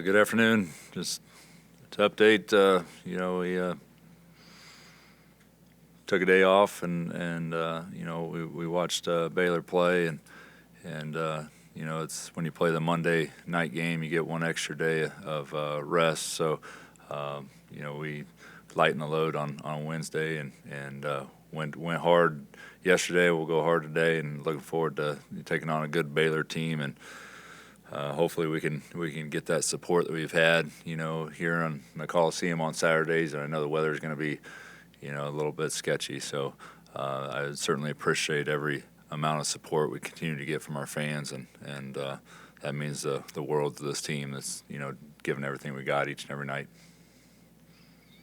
Good afternoon. Just to update, we took a day off and we watched Baylor play and it's when you play the Monday night game, you get one extra day of rest. So we lightened the load on Wednesday and went hard yesterday. We'll go hard today, and looking forward to taking on a good Baylor team and. Hopefully we can get that support that we've had, here on the Coliseum on Saturdays. And I know the weather is going to be, a little bit sketchy. So I certainly appreciate every amount of support we continue to get from our fans, and that means the world to this team that's, giving everything we got each and every night.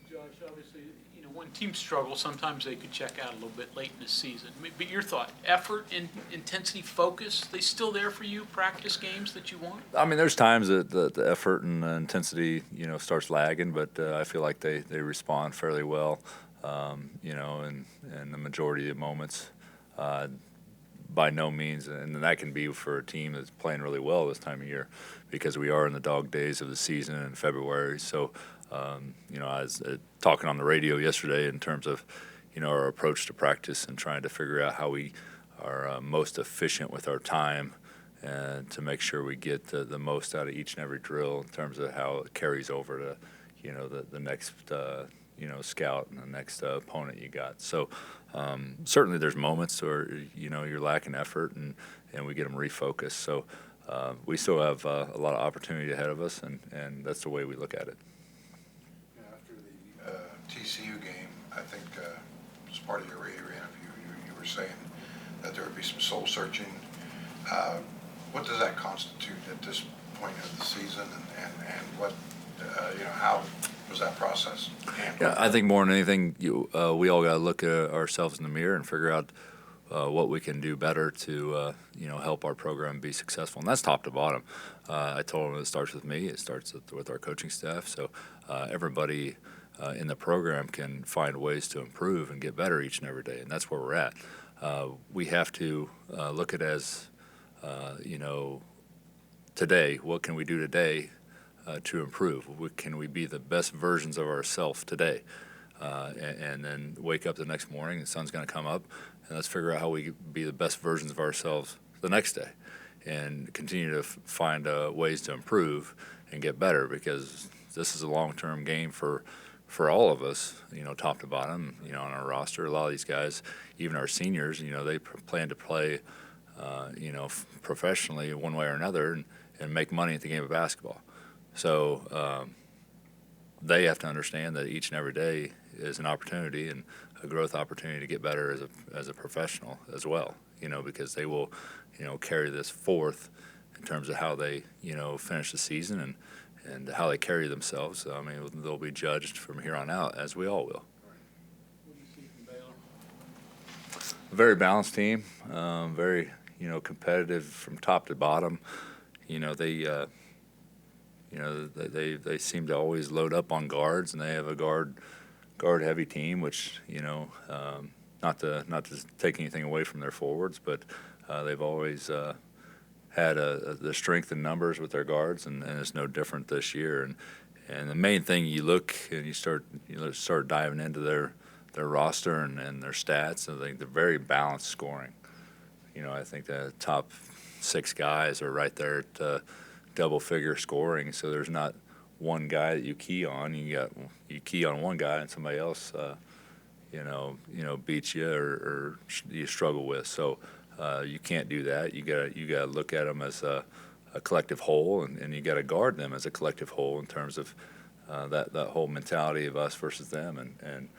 Josh, obviously, when teams struggle, sometimes they could check out a little bit late in the season. But your thought, effort, intensity, focus, they still there for you, practice games that you want? I mean, there's times that the effort and the intensity, starts lagging, but I feel like they respond fairly well, in the majority of the moments. By no means, and that can be for a team that's playing really well this time of year because we are in the dog days of the season in February. So, I was talking on the radio yesterday in terms of, our approach to practice and trying to figure out how we are most efficient with our time and to make sure we get the most out of each and every drill in terms of how it carries over to, the next, scout and the next opponent you got. So certainly there's moments where, you're lacking effort and we get them refocused. So we still have a lot of opportunity ahead of us, and that's the way we look at it. After the TCU game, I think as part of your radio interview, you were saying that there would be some soul searching. What does that constitute at this point of the season, and what, how was that process handled? Yeah, I think more than anything, we all got to look at ourselves in the mirror and figure out what we can do better to, help our program be successful. And that's top to bottom. I told them it starts with me. It starts with our coaching staff. So everybody in the program can find ways to improve and get better each and every day, and that's where we're at. We have to look at it as, today, what can we do today to improve? Can we be the best versions of ourselves today? And then wake up the next morning, the sun's going to come up, and let's figure out how we be the best versions of ourselves the next day and continue to find ways to improve and get better, because this is a long-term game for all of us, top to bottom, on our roster. A lot of these guys, even our seniors, they plan to play, professionally one way or another and make money at the game of basketball. So they have to understand that each and every day is an opportunity and a growth opportunity to get better as a professional as well, because they will, carry this forth in terms of how they, finish the season and how they carry themselves. I mean, they'll be judged from here on out, as we all will. What do you see from Baylor? A very balanced team, very, competitive from top to bottom. They seem to always load up on guards, and they have a guard heavy team, which not to take anything away from their forwards, but they've always had the strength in numbers with their guards, and it's no different this year. And the main thing, you look and you start diving into their roster and their stats. I think they're very balanced scoring. I think the top 6 guys are right there at double-figure scoring. So there's not one guy that you key on. You key on one guy and somebody else, beats you or you struggle with. So you can't do that. You got to look at them as a collective whole, and you got to guard them as a collective whole in terms of that whole mentality of us versus them, and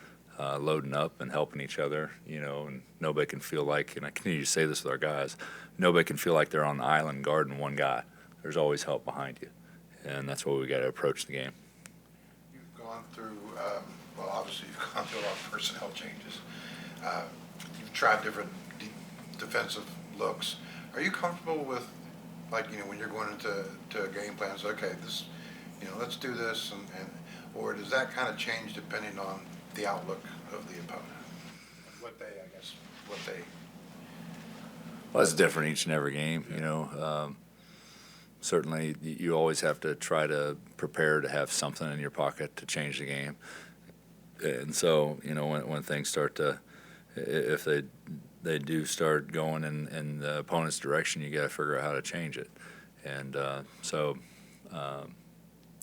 loading up and helping each other, and nobody can feel like, and I continue to say this with our guys, nobody can feel like they're on the island guarding one guy. There's always help behind you, and that's what we got to approach the game. You've gone through, obviously you've gone through a lot of personnel changes. You've tried different defensive looks. Are you comfortable with, when you're going into a game plan, so, okay, this, let's do this, and or does that kind of change depending on the outlook of the opponent? What they. Well, it's different each and every game, certainly you always have to try to prepare to have something in your pocket to change the game. And so, when things start to, if they do start going in the opponent's direction, you got to figure out how to change it. And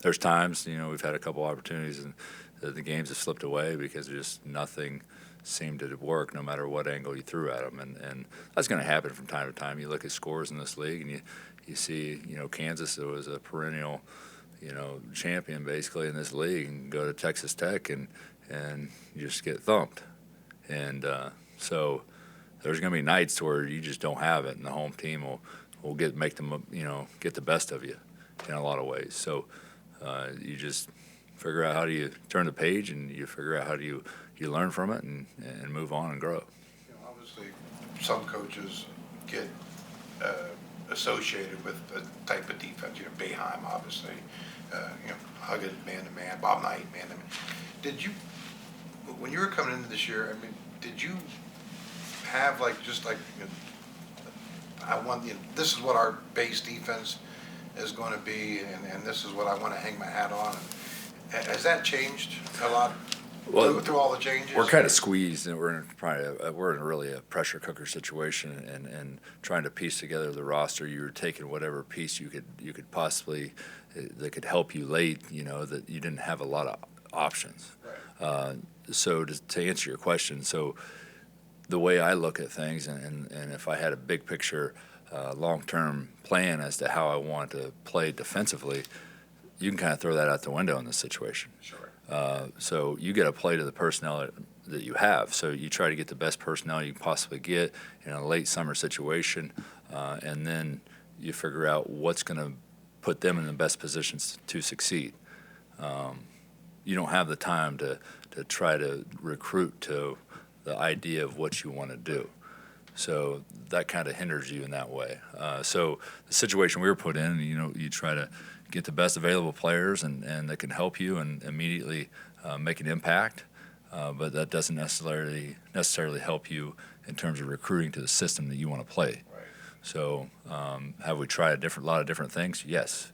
there's times, we've had a couple opportunities and the games have slipped away because just nothing seemed to work no matter what angle you threw at them. And that's going to happen from time to time. You look at scores in this league and you see, Kansas, that was a perennial, champion basically in this league, and go to Texas Tech and you just get thumped. And so there's going to be nights where you just don't have it, and the home team will make them, get the best of you in a lot of ways. So you just figure out how do you turn the page, and you figure out how do you learn from it and move on and grow. Obviously, some coaches get associated with a type of defense. Boeheim, obviously, Huggins man-to-man, Bob Knight man-to-man. Did you, when you were coming into this year, did you have I want, this is what our base defense is going to be, and this is what I want to hang my hat on? Has that changed a lot through all the changes? We're kind of squeezed, and we're in really a pressure cooker situation, and trying to piece together the roster. You're taking whatever piece you could possibly that could help you late. That you didn't have a lot of options. Right. So to answer your question, so the way I look at things, and if I had a big picture, long-term plan as to how I want to play defensively, you can kind of throw that out the window in this situation. Sure. So you got to play to the personnel that you have. So you try to get the best personnel you can possibly get in a late summer situation, and then you figure out what's going to put them in the best positions to succeed. You don't have the time to try to recruit to the idea of what you want to do. So that kind of hinders you in that way. So the situation we were put in, you try to get the best available players and that can help you and immediately make an impact, but that doesn't necessarily help you in terms of recruiting to the system that you want to play. Right. So have we tried a lot of different things? Yes,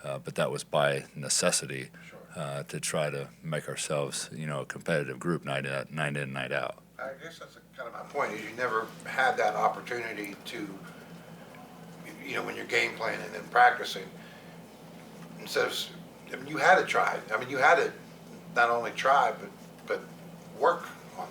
but that was by necessity. Sure. To try to make ourselves, a competitive group night in, night out. I guess that's kind of my point, is you never had that opportunity to, when you're game planning and practicing, instead of, you had to try. You had to not only try, but work on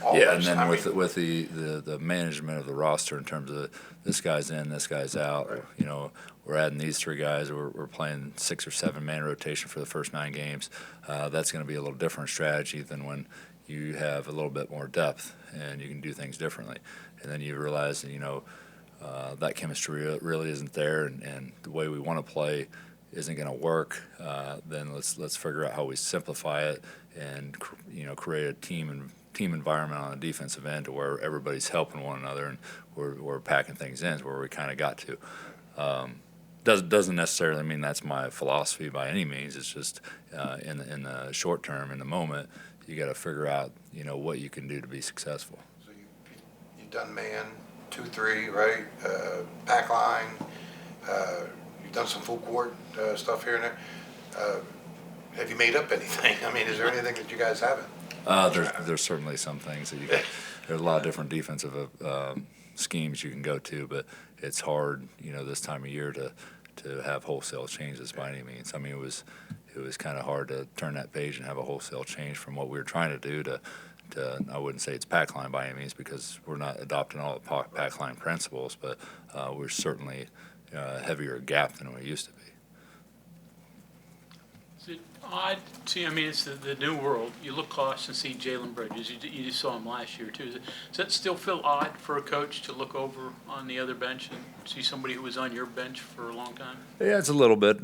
all Yeah, those. and then with the management of the roster in terms of this guy's in, this guy's out, Right. We're adding these three guys. We're playing 6 or 7 man rotation for the first 9 games. That's going to be a little different strategy than when you have a little bit more depth and you can do things differently. And then you realize that, that chemistry really isn't there, and the way we want to play isn't going to work. Then let's figure out how we simplify it and create a team environment on the defensive end to where everybody's helping one another and we're packing things in where we kind of got to. Doesn't necessarily mean that's my philosophy by any means. It's just in the short term, in the moment, you got to figure out what you can do to be successful. So you've done man 2-3, right? Packline. You've done some full court stuff here and there. Have you made up anything? Is there anything that you guys haven't? There's certainly some things that there's a lot of different defensive schemes you can go to, but it's hard, this time of year to have wholesale changes by any means. It was kind of hard to turn that page and have a wholesale change from what we were trying to do to I wouldn't say it's Packline by any means because we're not adopting all the Packline principles, but we're certainly heavier gap than we used to be. Is it odd? See, it's the new world. You look across and see Jaylen Bridges. You just saw him last year, too. Does that still feel odd for a coach to look over on the other bench and see somebody who was on your bench for a long time? Yeah, it's a little bit.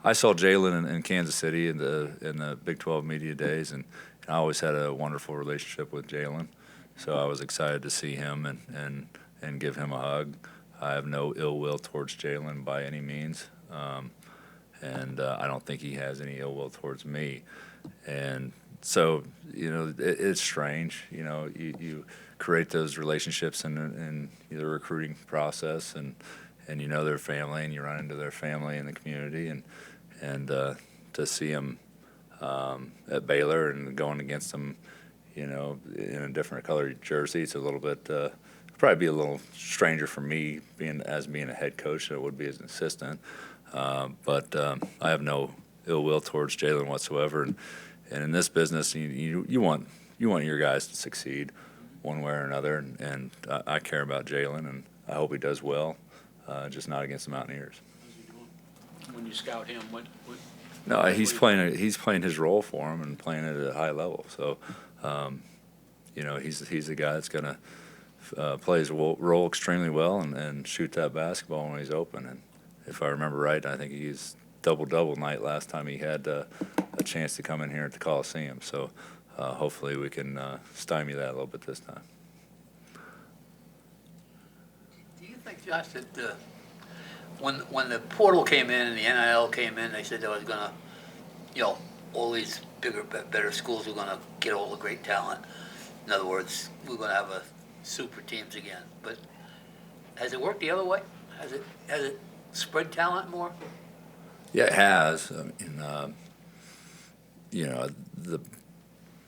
I saw Jaylen in Kansas City in the Big 12 media days, and I always had a wonderful relationship with Jaylen. So I was excited to see him and give him a hug. I have no ill will towards Jaylen by any means. And I don't think he has any ill will towards me. And so, it's strange. You create those relationships in the recruiting process, and you know their family, and you run into their family in the community, and to see them at Baylor and going against them, you know, in a different colored jersey, it's a little bit probably be a little stranger for me being a head coach than it would be as an assistant. But I have no ill will towards Jaylen whatsoever, and in this business, you want your guys to succeed one way or another, and I care about Jaylen, and I hope he does well, just not against the Mountaineers. How's he doing? When you scout him, what No, he's playing his role for him and playing it at a high level. So, you know, he's the guy that's gonna play his role extremely well and shoot that basketball when he's open. And if I remember right, I think he's double night last time he had a chance to come in here at the Coliseum. So hopefully we can stymie that a little bit this time. Do you think, Josh, that when the portal came in and the NIL came in, they said there was going to, you know, all these bigger, better schools were going to get all the great talent. In other words, we're going to have a super teams again. But has it worked the other way? Has it spread talent more? Yeah, it has. I mean, you know, the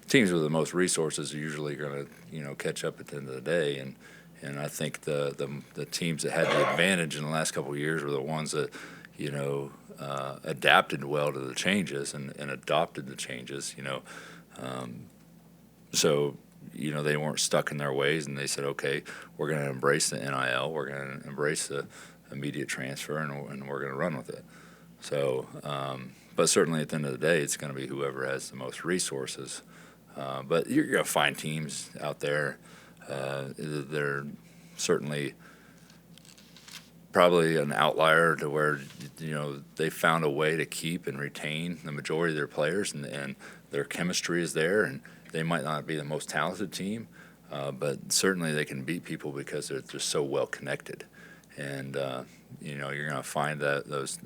teams with the most resources are usually going to, you know, catch up at the end of the day, and I think the teams that had the advantage in the last couple of years were the ones that, you know, adapted well to the changes and adopted the changes, you know. So, you know, they weren't stuck in their ways, and they said, okay, we're going to embrace the NIL, we're going to embrace the immediate transfer, and we're going to run with it. So, but certainly at the end of the day, it's going to be whoever has the most resources. But you're going to find teams out there. They're certainly probably an outlier to where, you know, they found a way to keep and retain the majority of their players, and their chemistry is there, and they might not be the most talented team, but certainly they can beat people because they're just so well connected. And you know, you're going to find that those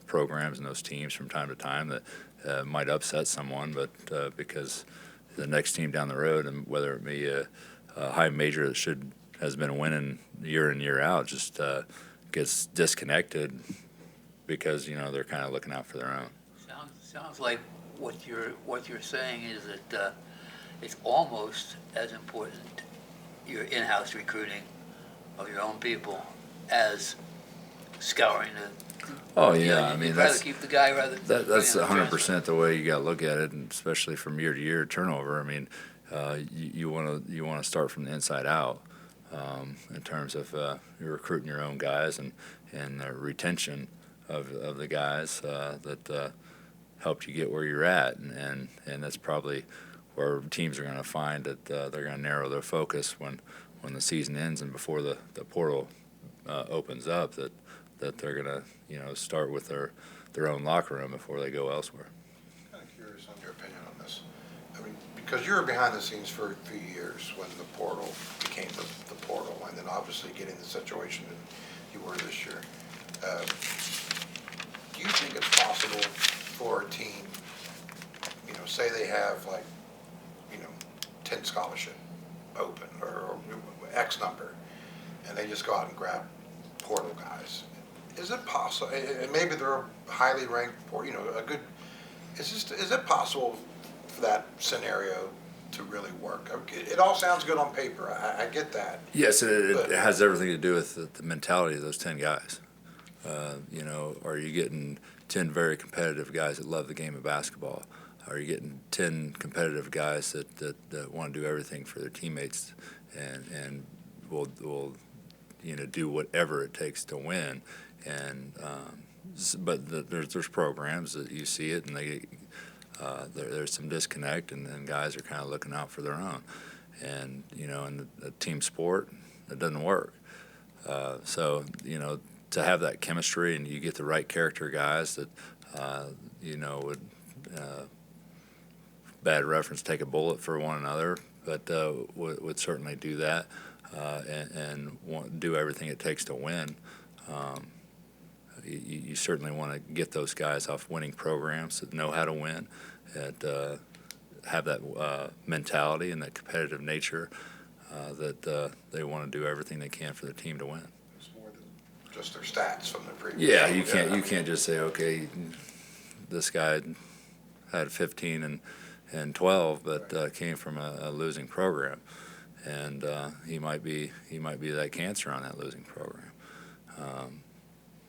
programs and those teams from time to time that might upset someone, but because the next team down the road, and whether it be a high major that has been winning year in year out, just gets disconnected because, you know, they're kind of looking out for their own. Sounds like what you're saying is that it's almost as important, your in-house recruiting of your own people, as scouring the. Oh You know, yeah, I mean you'd rather that's keep the guy rather. that's bring in a 100% the way you got to look at it, and especially from year to year turnover. I mean, you want to start from the inside out in terms of you're recruiting your own guys and the retention of the guys that helped you get where you're at, and that's probably where teams are going to find that they're going to narrow their focus when the season ends and before the portal opens up, that they're going to, you know, start with their own locker room before they go elsewhere. I'm kind of curious on your opinion on this. I mean, because you were behind the scenes for a few years when the portal became the portal, and then obviously getting the situation that you were this year. Do you think it's possible for a team, you know, say they have like, you know, 10 scholarship open or X number, and they just go out and grab portal guys? Is it possible, and maybe they're highly ranked, or, you know, is it possible for that scenario to really work? It all sounds good on paper, I get that. Yes, it has everything to do with the mentality of those 10 guys. You know, are you getting 10 very competitive guys that love the game of basketball? Are you getting 10 competitive guys that want to do everything for their teammates and will you know, do whatever it takes to win? And but there's programs that you see it, and there's some disconnect, and guys are kind of looking out for their own. And, you know, in the team sport, it doesn't work. So, you know, to have that chemistry and you get the right character guys that, you know, would, bad reference, take a bullet for one another, but would certainly do that and do everything it takes to win. You certainly want to get those guys off winning programs that know how to win, that have that mentality and that competitive nature, that they want to do everything they can for the team to win. just their stats from the previous. Yeah, you can't just say, okay, this guy had 15 and 12, but came from a losing program, and he might be that cancer on that losing program.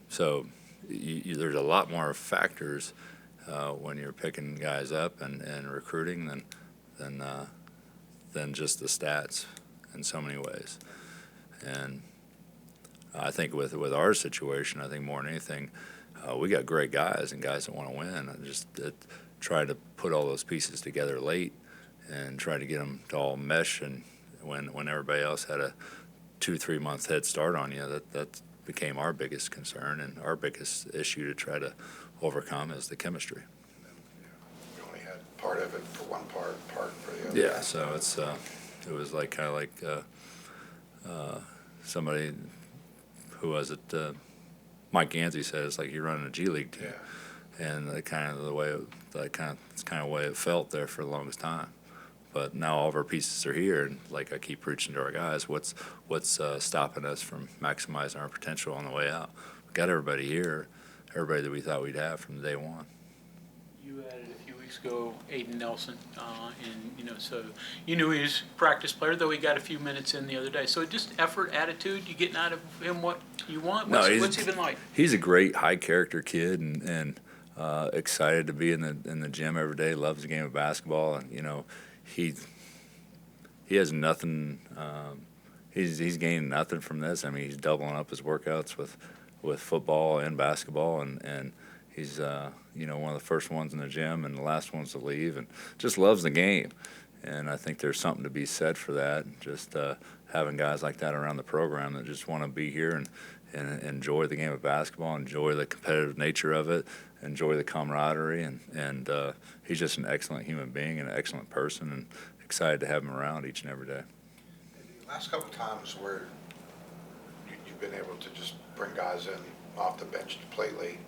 So there's a lot more factors when you're picking guys up and recruiting than just the stats in so many ways. And I think with our situation, I think more than anything, we got great guys and guys that want to win. I just try to put all those pieces together late and try to get them to all mesh. And when everybody else had a 2-3 month head start on you, that became our biggest concern and our biggest issue to try to overcome is the chemistry. We only had part of it for one part for the other. Yeah, so it was like kind of like somebody, who was it? Mike Gansey said it's like you're running a G League team, and it's kind of the way it felt there for the longest time. But now all of our pieces are here, and like I keep preaching to our guys, what's stopping us from maximizing our potential on the way out? We got everybody here, everybody that we thought we'd have from day one. You added a few weeks ago Aiden Nelson, and so you knew he was a practice player, though he got a few minutes in the other day. So just effort, attitude, you getting out of him what you want? What's he been like? He's a great high character kid, and excited to be in the gym every day. Loves the game of basketball, and he has nothing. He's gaining nothing from this. I mean, he's doubling up his workouts with football and basketball, and he's one of the first ones in the gym and the last ones to leave, and just loves the game. And I think there's something to be said for that. Just having guys like that around the program that just want to be here and enjoy the game of basketball, enjoy the competitive nature of it, enjoy the camaraderie, and he's just an excellent human being and an excellent person, and excited to have him around each and every day. The last couple of times where you've been able to just bring guys in off the bench to play late,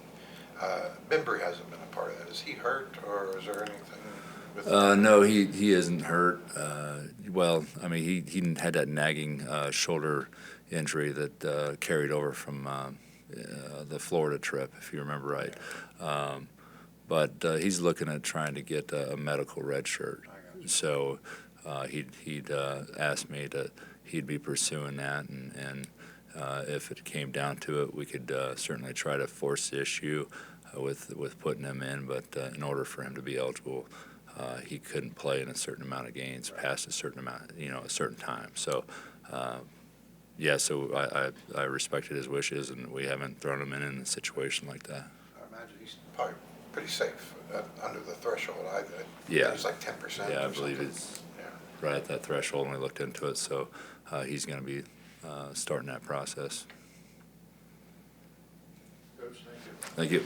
Bembry hasn't been a part of that. Is he hurt, or is there anything with No, he isn't hurt. Well, I mean, he had that nagging shoulder injury that carried over from the Florida trip, if you remember right. But he's looking at trying to get a medical red shirt. So he'd asked me he'd be pursuing that, and if it came down to it, we could certainly try to force the issue with putting him in. But in order for him to be eligible, he couldn't play in a certain amount of games past a certain amount, a certain time. So. So I respected his wishes, and we haven't thrown him in a situation like that. I imagine he's probably pretty safe under the threshold. Yeah. He's like 10%. Yeah, I believe it's right at that threshold, and we looked into it. So he's going to be starting that process. Coach, thank you. Thank you.